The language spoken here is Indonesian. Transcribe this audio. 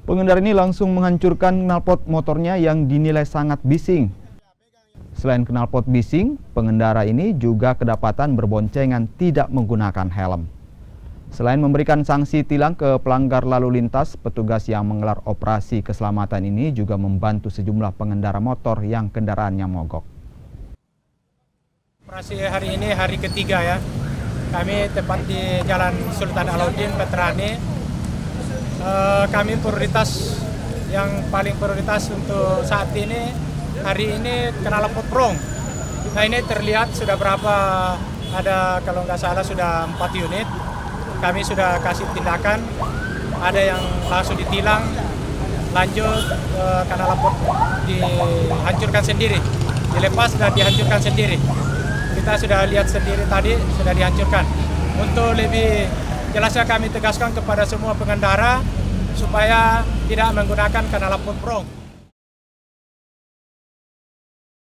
Pengendara ini langsung menghancurkan knalpot motornya yang dinilai sangat bising. Selain knalpot bising, pengendara ini juga kedapatan berboncengan tidak menggunakan helm. Selain memberikan sanksi tilang ke pelanggar lalu lintas, petugas yang menggelar operasi keselamatan ini juga membantu sejumlah pengendara motor yang kendaraannya mogok. Operasi hari ini hari ketiga ya. Kami tepat di Jalan Sultan Alauddin, Veterani. Kami yang paling prioritas untuk saat ini, hari ini knalpot prong. Nah ini terlihat sudah berapa, ada kalau nggak salah sudah 4 unit. Kami sudah kasih tindakan, ada yang langsung ditilang, lanjut knalpot dihancurkan sendiri, dilepas dan dihancurkan sendiri. Kita sudah lihat sendiri tadi, sudah dihancurkan. Untuk lebih jelasnya kami tegaskan kepada semua pengendara supaya tidak menggunakan knalpot prong.